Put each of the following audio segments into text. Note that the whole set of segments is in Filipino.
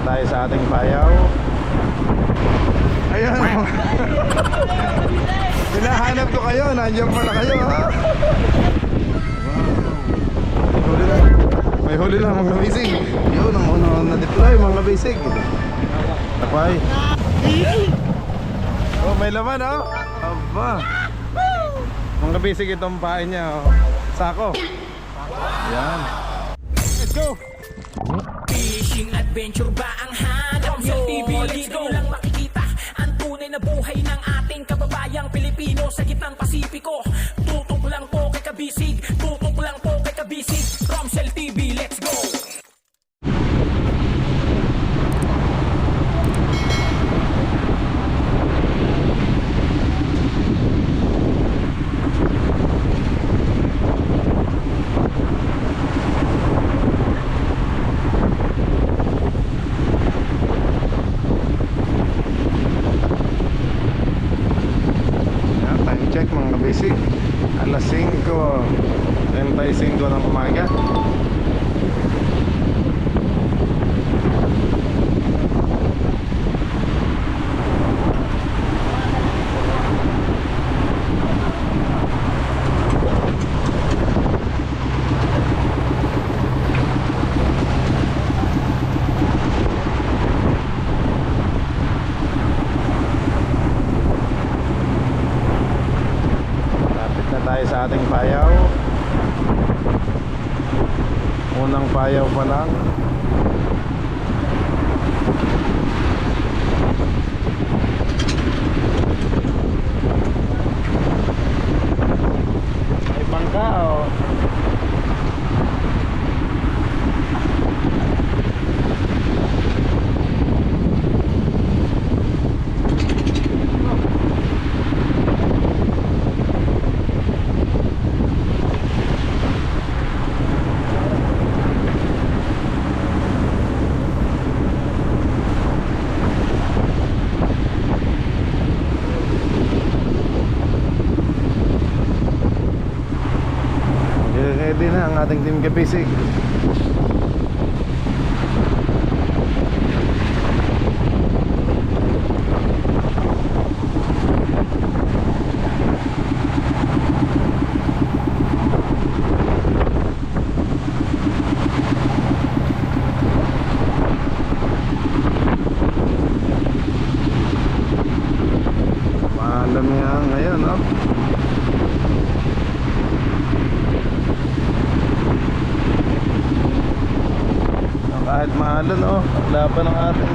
tayo sa ating payaw. Ayan. Hinahanap ko kayo, nandiyan pala kayo ha. May huli lang mga bisig. Yun ang unang na-deploy mga bisig. Tapay. Oh, may laman oh. Aba. Mga bisig itong pain niya oh. Sako. Yan. Let's go. Fishing adventure ba ang hanap nyo? Dito lang makikita ang tunay na buhay ng ating kababayang Pilipino sa gitnang Pasipiko. Tutok lang po kay Kabisig, tutok lang po kay Kabisig. Romsel TV, let's go! Check mga basic, alas 5:35 ng umaga. Tayo sa ating payaw. Unang payaw pa lang. May bangka oh. Ready na ang ating team Kabisig. Maalam nga ngayon no? Kahit mahalon oh, laban ng ating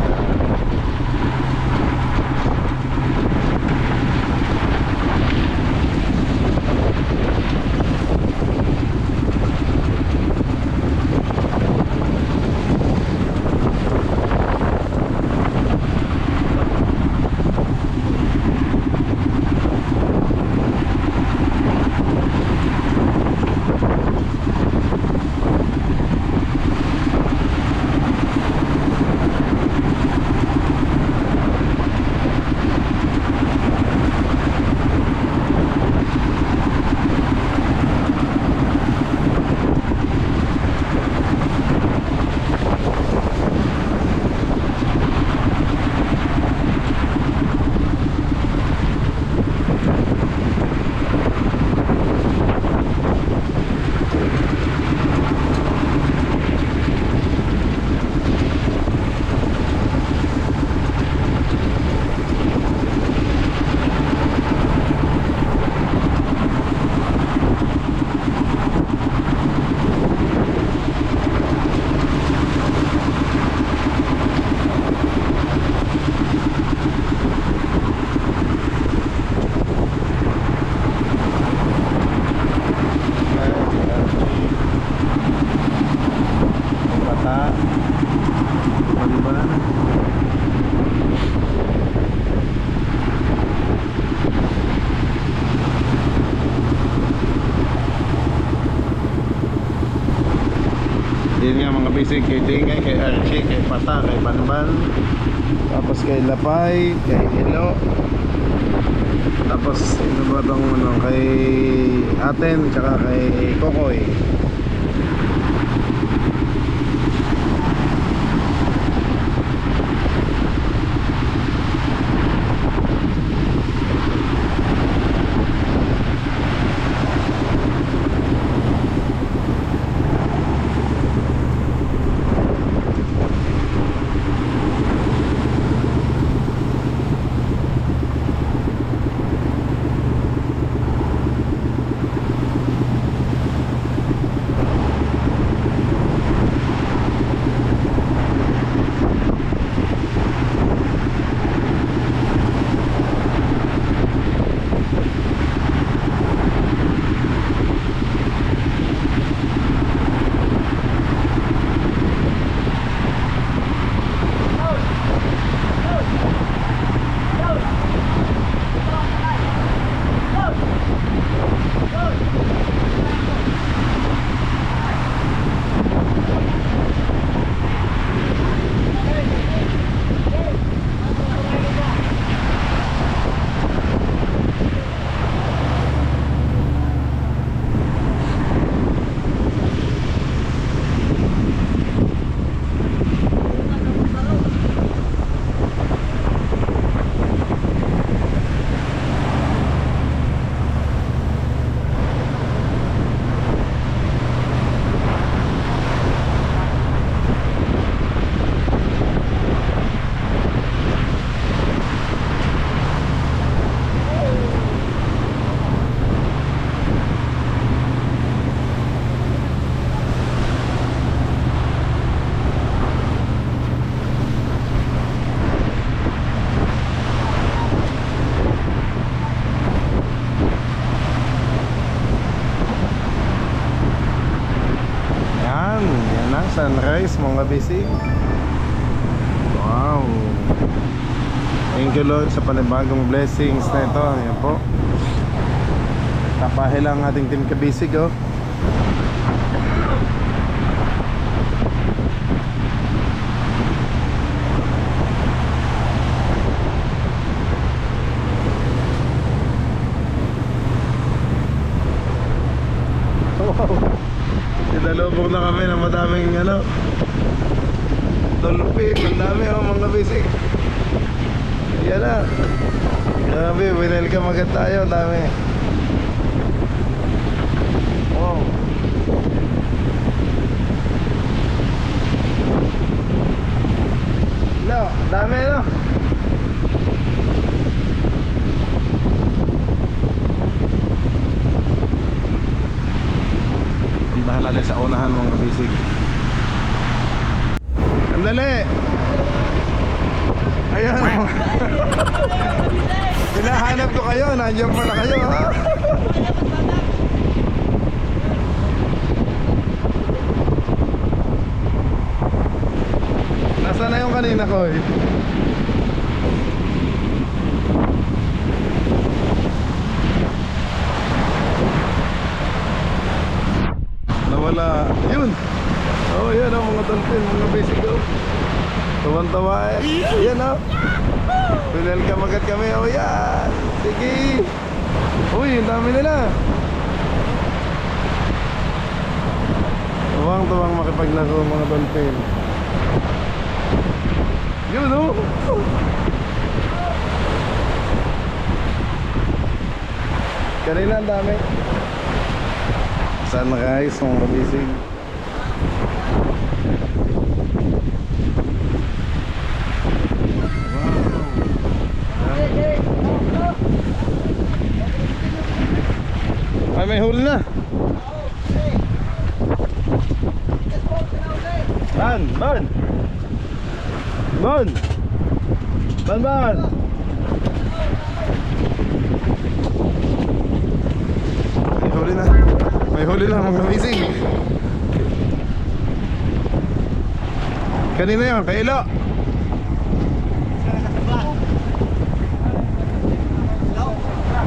Yun nga mga basic, kay Tingay, kay Archie, kay Pata, kay Banban, tapos kay Lapay, kay Hilo, tapos ito ba itong ano, kay Aten, tsaka kay Kokoy. mga busy. Wow. Thank you Lord sa panibagong blessings na ito. Ayan po. Tapahil ang ating team kabisig oh. Wow. Sinalubog na kami ng madaming ano, dolphin. Ang dami oh mga bisig. Yan na. Grabe, welcome agad tayo. Ang dami. Wow. No, dami no. Puntahan natin sa unahan mga kabisig. Andali. Ayan. Hinahanap ko kayo. Nandiyan pala kayo ha. Nasaan na yung kanina ko eh? Nawala. Yun. Oh yan oh mga dolphin. Mga basic oh. Tuwan-tawa eh. Yan oh. Welcome agad kami. Oh yan. Sige. Uy, ang dami nila. Tuwang-tuwang makipaglaro mga dolphin. Yun oh. Kanina ang dami. Saan na guys? Mga kabisig. Ay, may huli na. Ban! Ban! Ban! Ban! Ban! May huli na. May huli na mga kabisig. Kanina yun, kay Ilo.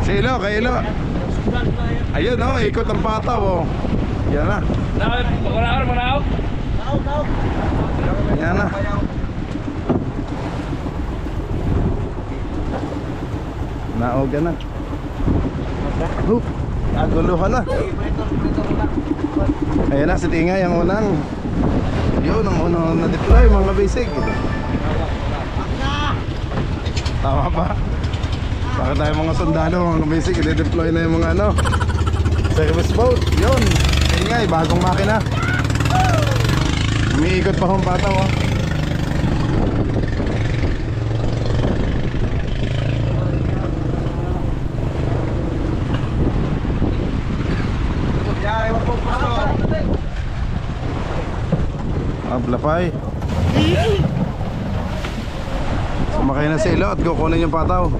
Si Ilo, kay Ilo. Ayun oh, ikot ang pataw oh. Yan na. Yan na. Naoga na. Naguluhan na. Ayan na, si Tingay ang unang. Yun, ang unang na-deploy mga basic. Tama pa. Bakit tayo mga sundalo mga basic, i-deploy na yung mga ano, service boat. Yun, Tingay, bagong makina. Umiikot pa hong pataw oh. Ablapay. Sumakay na sa ilo at kukunin yung pataw.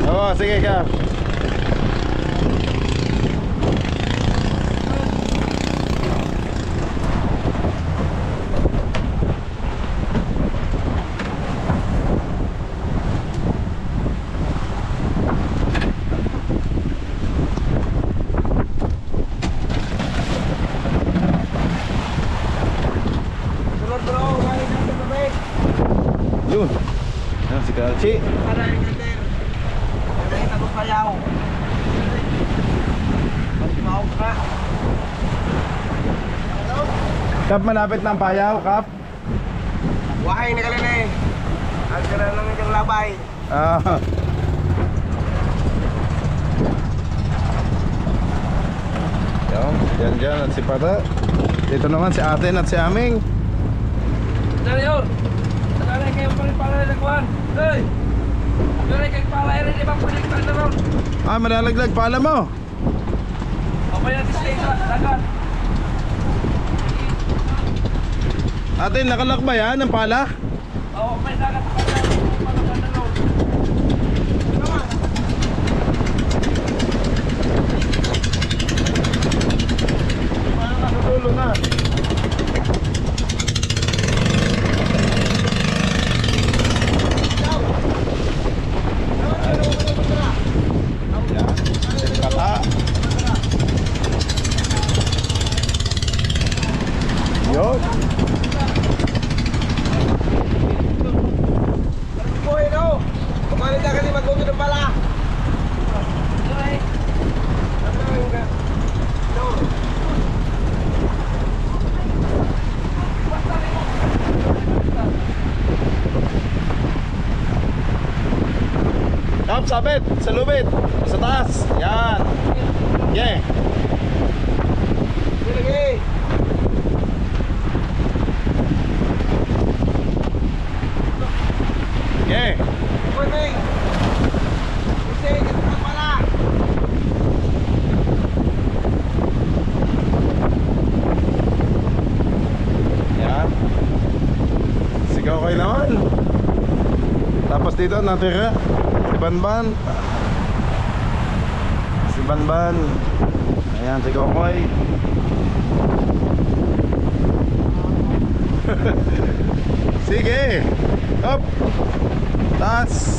Oo, sige ka. Yun. Yan si Kalchi. Kap, malapit ng Payaw, Kap. Wahay na kalina eh. Agkara lang yung labay. Yan, yan at si Pata. Dito naman si Aten at si Aming. Dari or. Sekarang kayak pala rin kuan. Hey. Dari kayak pala rin di bang pwede ka ron. Ah, malalaglag pala mo. Apa yang disay sa dagat? Ate, nakalak ba yan ang pala? Oh, may dagat pa sa pala ron. Nasa dulo na. Kata. Yun. Boy, no? Kumalit na kasi mag-uwi ng pala. Kap, sabit, sa lubid, sa taas. Yan. Yeah. Sige. Yeah. Boy, Bing. Kasi, ito na pala. Yan. Sigaw kayo naman. Tapos dito natira si Banban. Si Banban. Ayan si Kokoy. Sige. Up. Taas.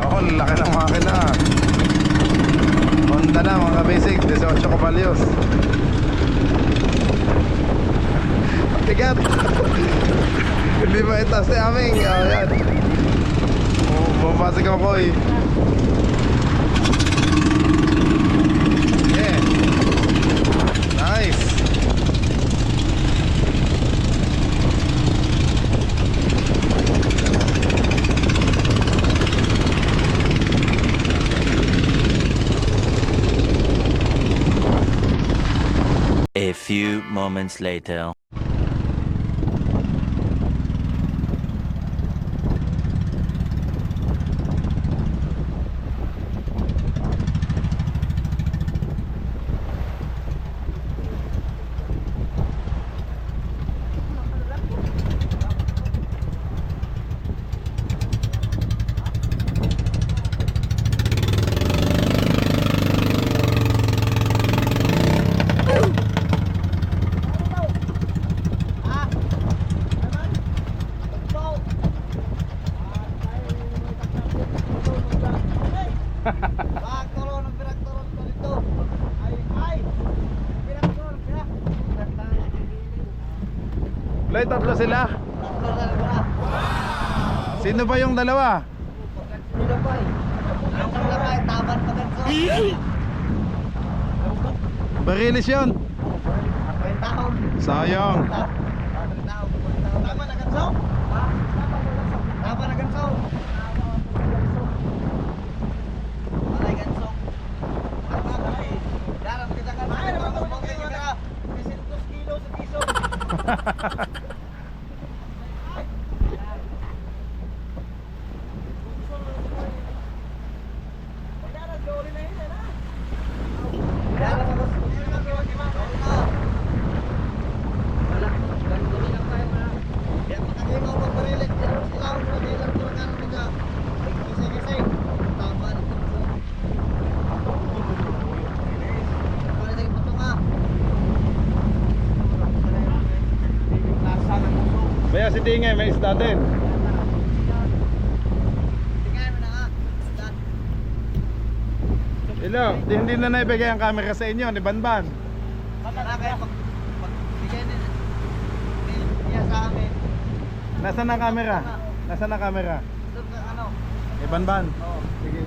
Ako, laki ng makina. Honda na mga basic, 18 kabalyos. Tigat. Hindi ba itaas ni aming? Ayan. Bumabasig ako eh. Yeah. Nice. A few moments later. Play, tatlo sila. Sino ba yung dalawa? Barilis yun. Sayang. Tama na ganso? Tama na ganso? Malay ganso. Daram kita kan. Ay, naman kita. 300 kilo sa piso. Baya si Tingay, may isda din. Hello, hindi na naibigay ang camera sa inyo ni Banban. Nasaan ang camera? Nasaan ang camera? Ni Banban? Sige.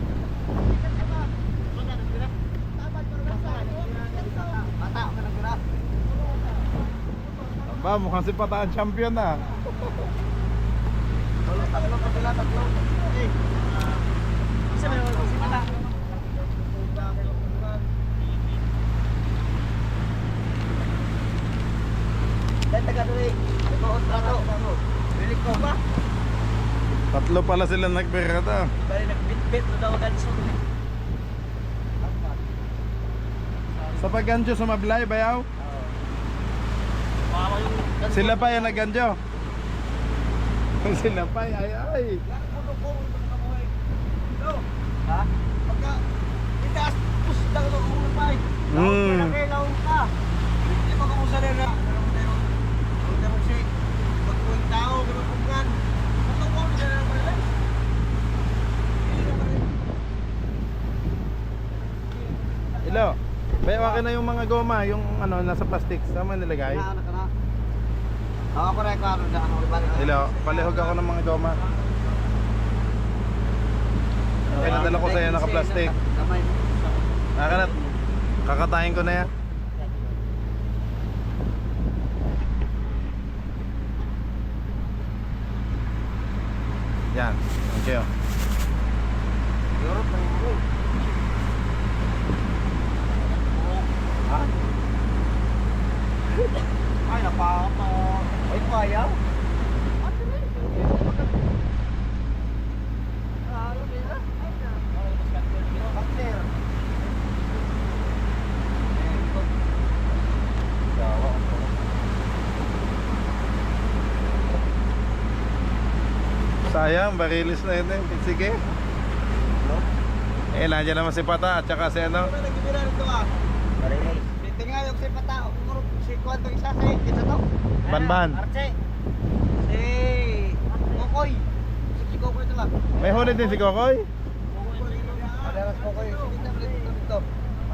Ba, mukhang si Pata ang champion na. Tatlo pa sila, tatlo. Eh. Isa may si Mata. Dahil taga-tuloy. Ito, trato. Bilik ko ba? Tatlo pala sila nagberata. Bali nagbit-bit na daw ganso. Sa pagganjo sa Mablay, bayaw? Sila pa yung nagganjo. Sila pa, ay. Ha? Pagka itaas, push lang ito kung napay. Laon ka. Hindi pa kamusa rin na. Ang darong si magkuwing tao, gano'n. Ano ko, hindi na naman rin. Ilo, bayaw akin na yung mga goma, yung ano, nasa plastic. Saan mo nilagay? Ano ka na? Ako rin ko, Ilo, palihog ako ng mga goma. Okay, nadala ko sa'yo naka-plastic. Kamay mo. Nakanat, kakatayin ko na yan. Yan, thank you. Europe na mo. Ha? Ay, napaka. Ay, payaw. Sayang, barilis na yun eh. Sige. Eh, nandiyan naman si Pata at saka si ano. Nagkibira rin ito ah. Tingnan yung si Pata. Si Kwantong isa si kita to. Banban. Arce. Si Kokoy. Si Kokoy ito lang. May huli din si Kokoy. Madalas Kokoy. Si kita ulit dito.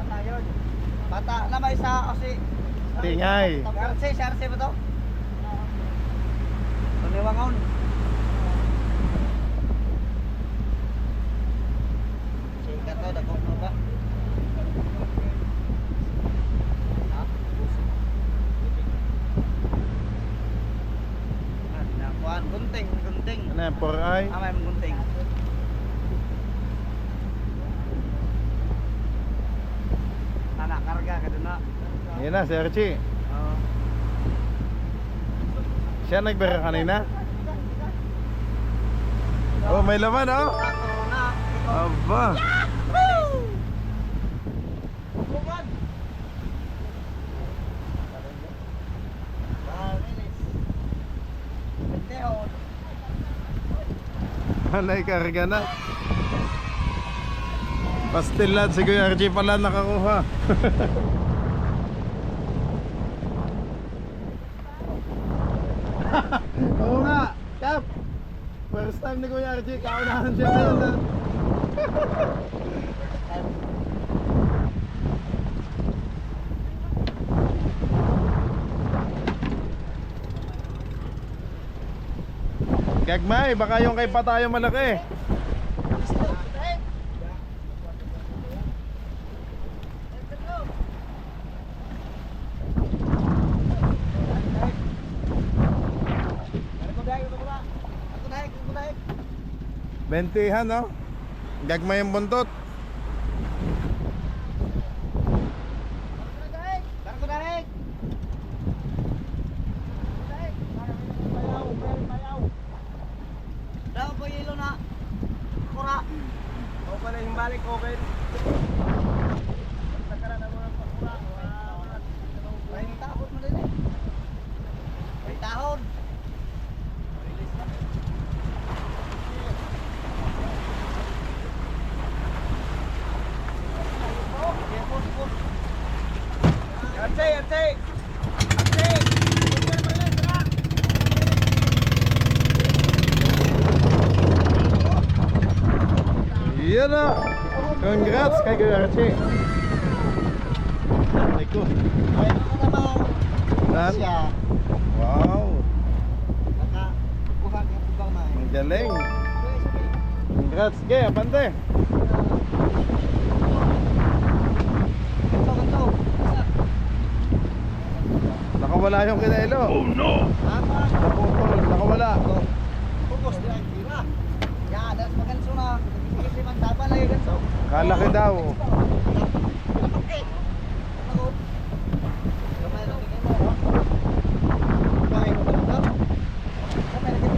Pata yun. Pata. Nama isa o si Tingay. Arce. Si Arce ba to? Paniwangon. Si Kato. Dagok mo ba? Kuan gunting. Ano yan, 4i? May gunting. Anak karga ka doon na. Yan na, si Archie. Oo. Siya nagbera kanina. Oh, may laman oh. Ako na. Aba. Bukan. Alay, karga na. Pastil lang, si Kuya Archie pala nakakuha. Oo nga, Kap. First time ni Kuya Archie, kaunahan siya ngayon. Gagmay, baka yung kay Patayo malaki. Bentihan no? Gagmay yung buntot. Daw po yelo na. Kura. O pala yung balik open. Nagkaroon na mo ng pakura. Ay, tahod mo din eh. Ay, tahod. Release na. Ate, ate. Ate. Yan na. Congrats kay Kuya Archie. Ay ko. Ay, ako naman. Saan? Siya. Wow. Nakakuha ka bang na Ang galing. Congrats kay Apante. Ganto. Nakawala Nawala yung kinelo. Oh no! Apa? Naputol, nakawala. Focus di ang tira. Ya, ada maganso na. Hindi man taban lagi ganso. Kalaki daw. Okay. Ako. Kamay lang tingin mo. Kamay mo ba daw? Kamay lagi.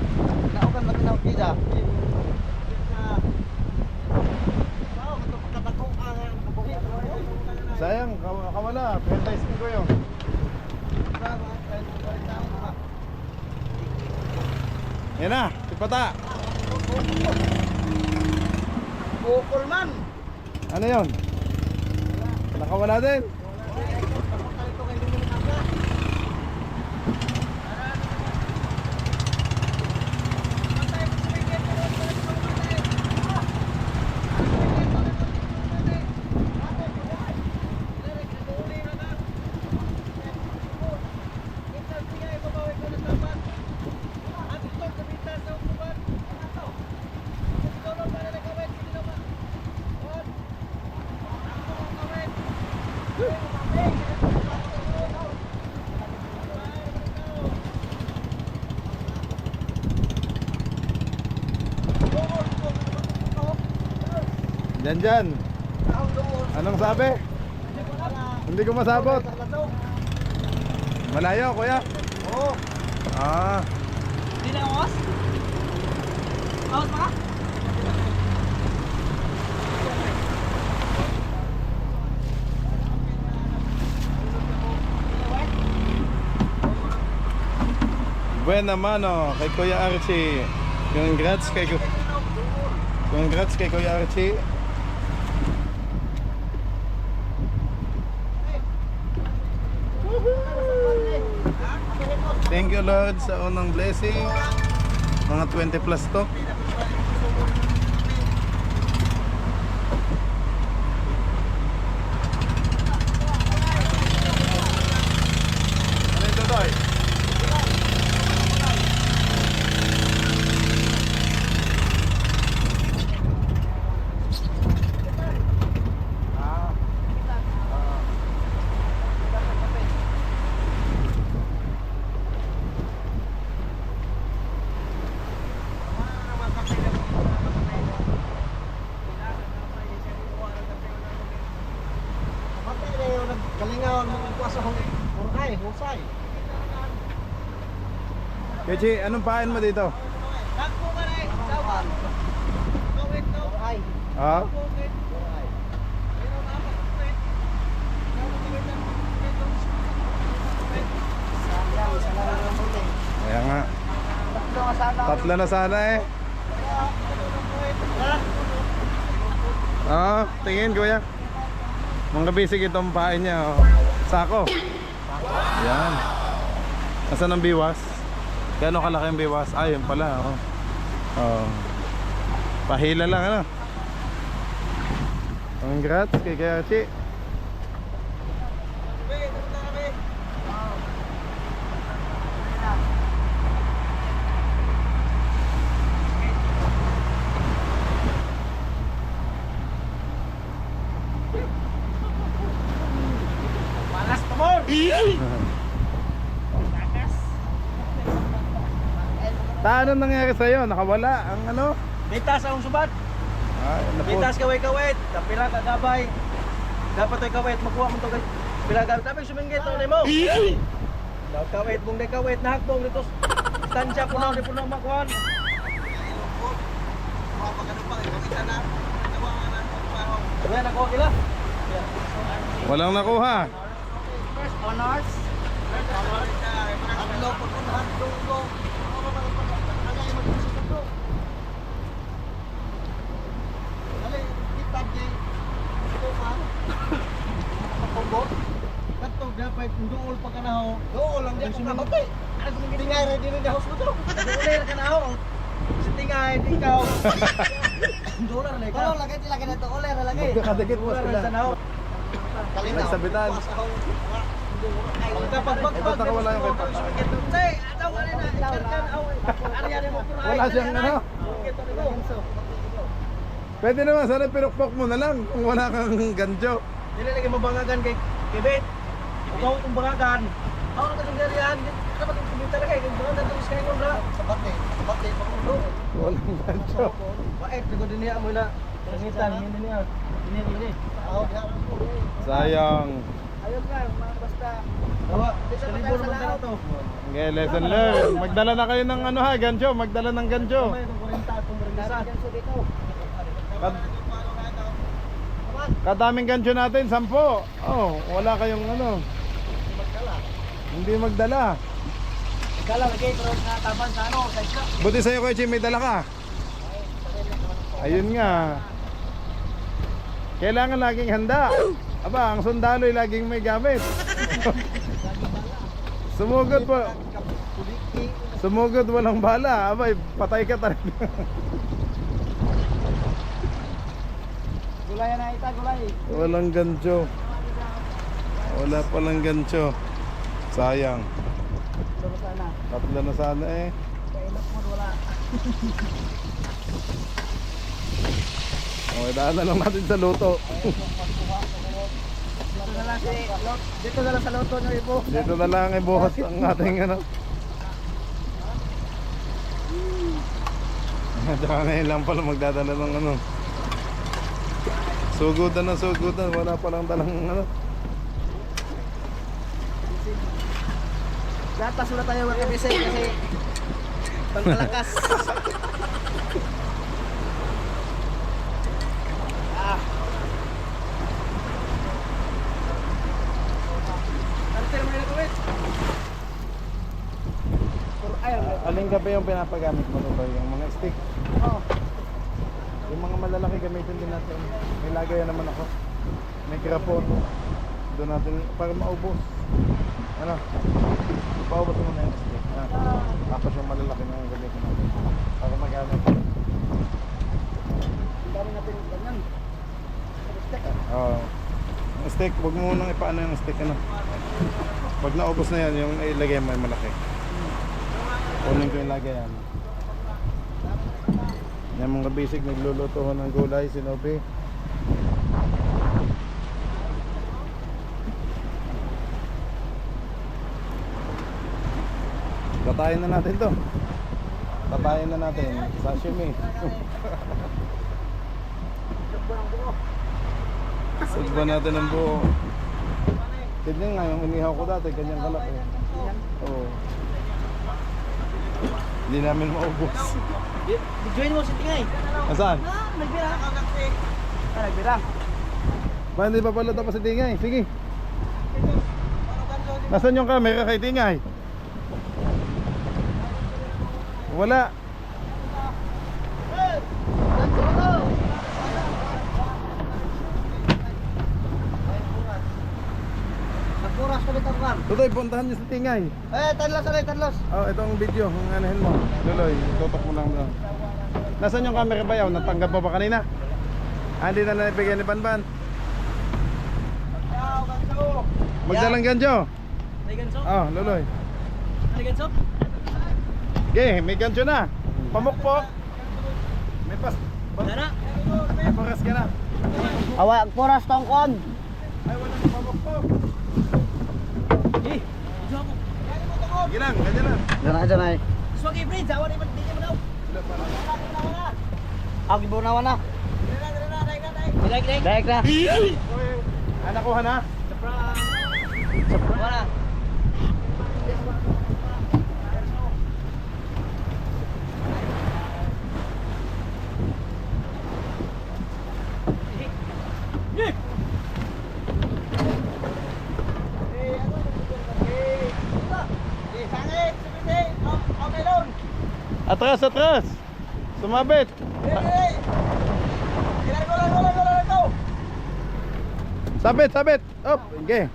Naukan lagi na pizza. Sayang, kawala. Pentasking ko yun. Yan na, si Pata. Bukol man. Ano yun? Nakawala din. Dyan. Anong sabi? Hindi ko masabot. Malayo, kuya? Oo. Ah, Di na awas? Awas pa ka? buena mano kay Kuya Archie. Congrats kay Kuya Archie. Thank you Lord sa unang blessing. Mga 20 plus to. Ano ito Toy? Kalingawan mo kuha sa husay. Kechi, anong pain mo dito? Nagpo ka na sawan. Kawit no. Ay. Ha? Kaya nga. Tatlo na sana eh. Ah, tingin kuya. Mga basic itong pain niya. Oh. Sako. Yan. Nasaan ang biwas? Gano'ng kalaki ang biwas? Ah, yun pala. Oh. Oh. Pahila lang ano. Congrats kay Kayachi. Malas pamor. Anong nangyari sa'yo? Nakawala ang ano? Bitas akong subat. Ay, Bitas kaway-kawit. Kapila ka gabay. Dapat ay kawit magkuha mo to kay pila gabay. Tapi suminggit to nimo. Daw kawit mong de kawit na hakbong dito. Tansya punaw di punaw makuan. Wala na ko kila. walang nakuha. First honors. Hadlo po kung hadlo ko. Dali, kitad di. Ito man. Kapunggot. Katog dapat duol pa kanaho. Duol lang di ako kamatay. Tingay ra di na house mo to. Duol ra kanaho. Si tingay di ikaw. Dolar lagi. Dolar lagi sila kena to oler lagi. Magkakadikit mo sila. Nagsabitan. Kapag Ito nakawala yung kay Papa. Say, ataw ka rin na. Ikarkan, away. Ariyan mo puro. Wala siyang ano. Pwede naman, sana pinukpok mo na lang kung wala kang ganjo. Dili lagi mabangagan kay Bet. Ikaw itong bangagan. Ako na kalinggarihan. Dapat yung kumita talaga eh. Doon na tapos kayo na. Sabat eh. Pakulo. Walang gancho. Paet. Pigo din niya mo na. Kangitan. Hindi niya. Hindi. Ako diha. Sayang. Ayun nga. Basta. Dawa. Kalibor mo na to. Okay, lesson learned. Magdala na kayo ng ano ha, gancho. Magdala ng gancho. May itong 40 atong bernisa. Ganso dito. Kadaming gancho natin, 10. Oh, wala kayong ano. Hindi magdala. Kala lagi pero nataban sa ano, sa isla. Buti sa'yo, Kuya Jim, may dala ka. Ayun nga. Kailangan laging handa. Aba, ang sundalo'y laging may gamit. Sumugod po. Sumugod walang bala. Aba, patay ka talaga. Gulay na ita, gulay. Walang gancho. Wala palang gancho. Sayang. Dito sana. Tatlo na sana eh. Kainok mo wala. Okay, daan na lang natin sa luto. Dito na lang si Lot. Dito na lang sa loto niyo ipo. Dito na lang ibuhos ang ating ano. Tsaka ngayon lang pala magdadala ng ano. Sugudan na sugudan. Wala palang dalang ano. Gatas wala tayo magkabisay kasi pangkalakas. Tarter mo na kuwit. Alin ka ba yung pinapagamit mo ba? Yung mga stick? Oh. Yung mga malalaki gamitin din natin. May lagayan naman ako. May grapon. Doon natin para maubos. Ano? Paubos mo na yung stick. Tapos yung malalaki na yung gamitin natin. Para magamit. Ang dami natin ganyan. Oo. Yung stick, huwag mo nang ipaano yung stick. Ano? Pag naubos na yan, yung ilagay mo yung malaki. Kunin ko yung lagayan. Yan mga basic, nagluluto ko ng gulay, sinobi. Tatayin na natin to. Tatayin na natin. Sashimi. Sagba natin ang buo. Tignan nga yung inihaw ko dati, ganyan kalaki. Oo. Hindi namin maubos. Join mo si Tingay. Nasaan? Nagbira. Nagbira. Ba, hindi pa pala tapos si Tingay. Sige. Nasaan yung camera kay Tingay? Wala. Nagkuras ko dito kan. Tutoy, puntahan niyo si Tingay. Tanlos. Oh, ito ang video. Ang anahin mo. Luloy, tutok mo lang doon. Nasaan yung camera ba yaw? Natanggap mo ba kanina? Hindi na nabigyan ni Banban. Magdalang gancho. May ganso? Oh, Luloy. May ganso? Okay, may gancho na. Pamukpok. May pas. Dara. May paras ka na. Awa, kuras tongkon. Ay, wala na pamukpok. Eh, jogo. Gilang, ganyan lang. Dyan ay. Swagi bridge, awan ni hindi mo daw. Ako gibunawan na. Daig na. Anak ko na. Wala. Atras, atras. Sumabit. Sabit, sabit. Up, okay.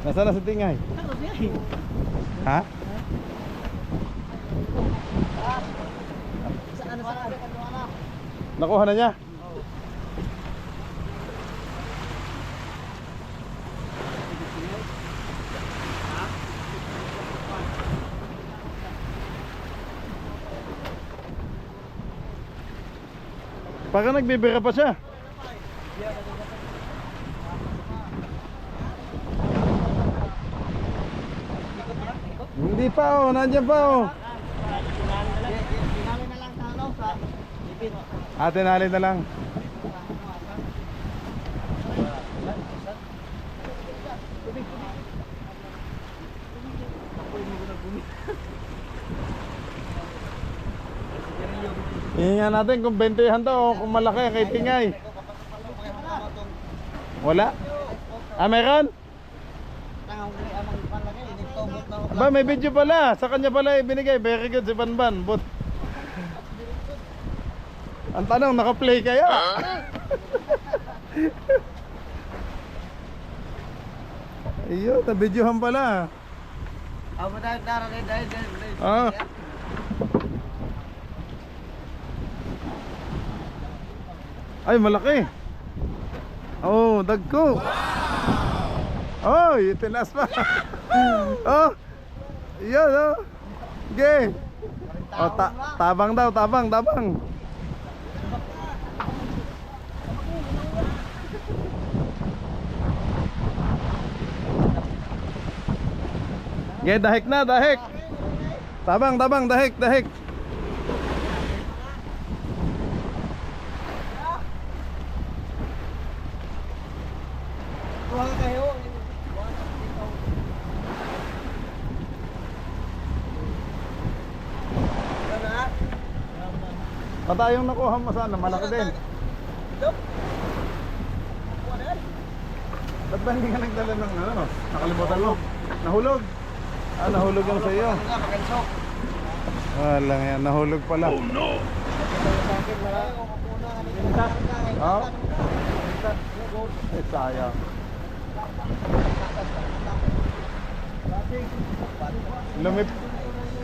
Nasaan na si Tingay? Ha? Nakuha na niya? Baka nagbibira pa siya. Hindi pa oh, nandiyan pa oh. Tinali na lang sa ano, sa ipin. Tinali na lang. Hihinga natin kung 20 to o kung malaki kay Tingay. Wala? Meron? Ba, may video pala. Sa kanya pala ibinigay. Very good si Banban. But ang tanong, naka-play kaya? Ayun, na-videohan pala. Ah. Ay, malaki. Oh, dagko. Oh, itinas pa. Oh. Yan, oh. Okay. Oh, tabang daw, tabang. Okay, dahik na, dahik. Tabang, dahik. Patayong nakuha mo sana, malaki din. Ba't ba hindi ka nagdala ng ano? Nakalimutan mo? Nahulog? Nahulog yung sa'yo. Walang yan, nahulog pala. Oh no! Oh? Sayang.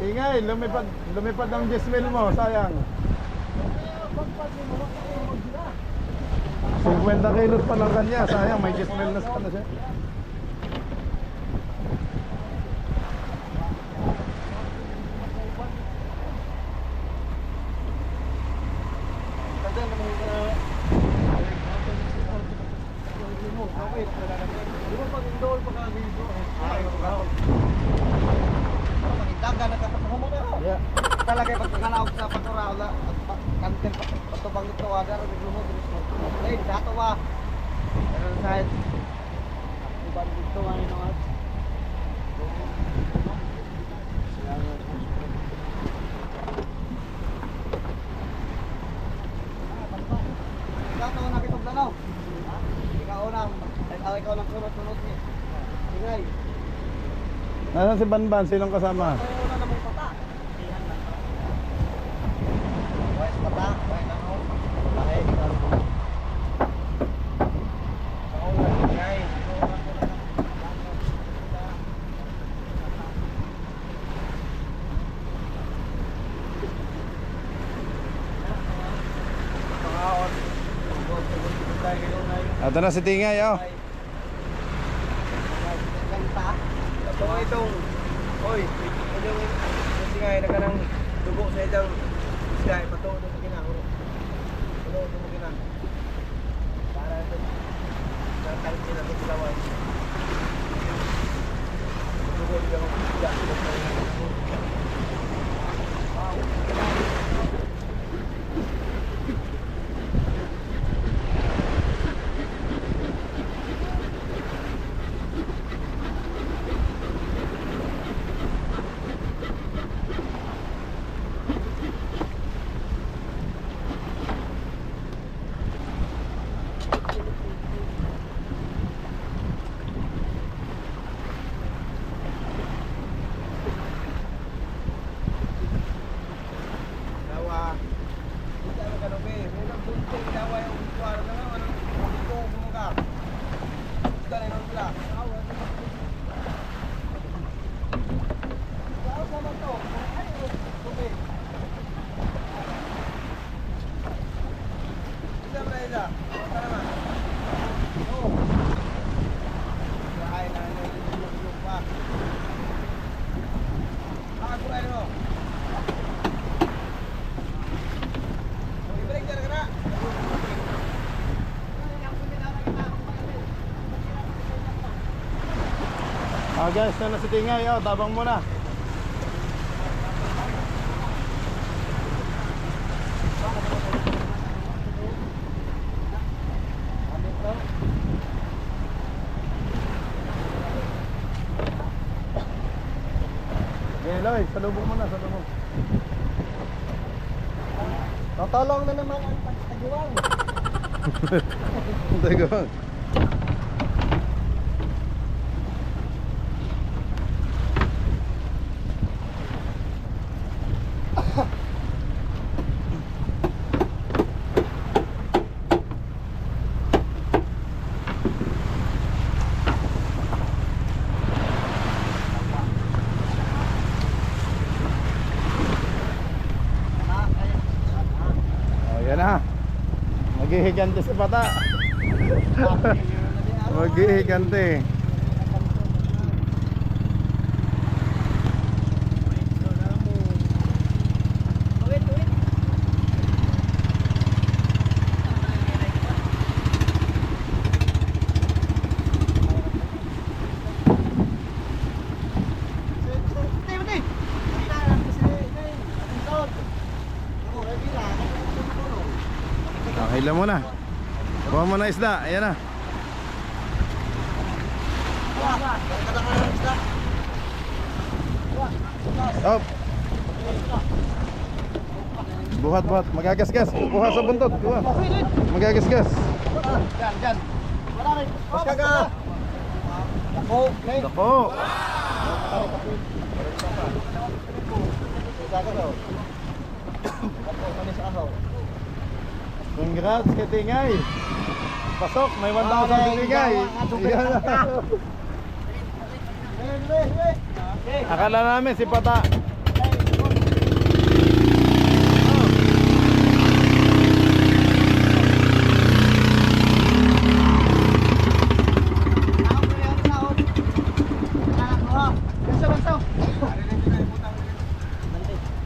Tingay, lumipad ang Jesmel mo, sayang. 50 kilos pa lang kanya, sayang, may Jesmel na sana siya. Talaga pag nanawag sa paturala at kantin patubang ito aga rin lumod ay dato ba pero side iban dito ay no at dato na kitog dalaw ikaw nang sunod ni Tingay. Nasaan si Banban? Sinong kasama? Una namang pata. Wais pata, wais lang ako. Bakit? Ito na si Tingay, oh. Itong oy, yung singay na kanang dugo sa idang sky pato do sa ginang uro. Pato do mo ginang. Para ito sa talit sila sa lawan. Dugo yung ya. Guys, na si Tingay, oh, tabang muna. Eloy, salubong mo na, salubong. Tatolong na naman ang pagtagiwang. Teka. Oh, yan na. Maghihigante si Pata. Maghihigante. Hila mo na. Kuha mo na isda. Ayan na. Up. Buhat. Magagasgas. Kuha sa buntot. Kuha. Magagasgas. Diyan. Mas kaga. Ako. Dako. Congrats kay Tingay. Pasok, may 1,000 si Tingay. Yan. Akala namin si Pata.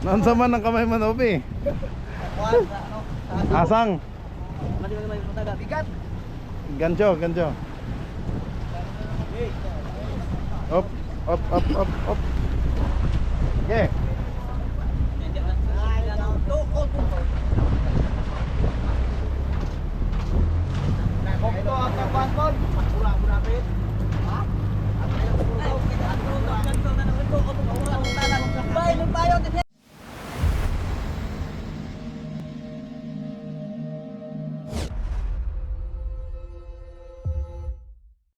Nansa man ang kamay man, Obi. Asang. Bigat. Gancho. Up. Okay.